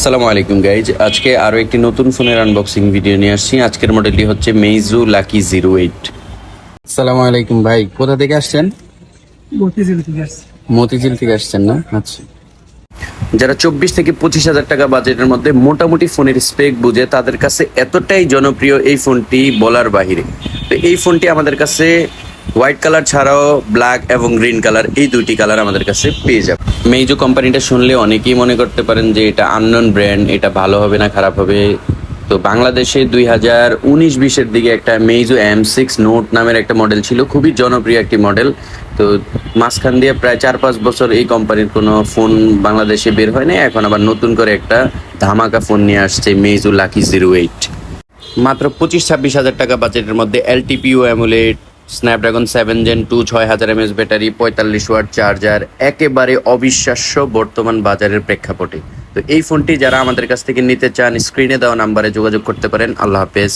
আসসালামু আলাইকুম গাইজ, আজকে আরো একটি নতুন ফোনের আনবক্সিং ভিডিও নিয়ে আসছি। আজকের মডেলটি হচ্ছে মেইজু লাকি 08। আসসালামু আলাইকুম ভাই, কোথা থেকে আসছেন? মতিঝিল থেকে আসছে। মতিঝিল থেকে আসছেন না? আচ্ছা। যারা 24 থেকে 25 হাজার টাকা বাজেটের মধ্যে মোটামুটি ফোনের স্পেক বুঝে, তাদের কাছে এতটাই জনপ্রিয় এই ফোনটি বলার বাহিরে। তো এই ফোনটি আমাদের কাছে হোয়াইট কালার ছাড়াও ব্ল্যাক এবং গ্রিন কালার, এই দুইটি কালার আমাদের কাছে পেয়ে যাবে। মেইজো কোম্পানিটা শুনলে অনেকেই মনে করতে পারেন যে এটা আননোন ব্র্যান্ড, এটা ভালো হবে না খারাপ হবে। তো বাংলাদেশে 2019-20-এর দিকে একটা মেইজো M6 নোট নামের একটা মডেল ছিল, খুবই জনপ্রিয় একটি মডেল। তো মাঝখান দিয়ে প্রায় 4-5 বছর এই কোম্পানির কোনো ফোন বাংলাদেশে বের হয় না। এখন আবার নতুন করে একটা ধামাকা ফোন নিয়ে আসছে মেইজো লাকি 08। মাত্র 25-26 হাজার টাকা বাজেটের মধ্যে LTPO AMOLED, Snapdragon 7 Gen 2, 6000 mAh battery, 45 watt charger, একেবারে অবিশ্বাস্য বর্তমান বাজারের প্রেক্ষাপটে। তো এই ফোনটি যারা আমাদের কাছ থেকে নিতে চান, স্ক্রিনে দেওয়া নাম্বারে যোগাযোগ করতে পারেন। আল্লাহ হাফেজ।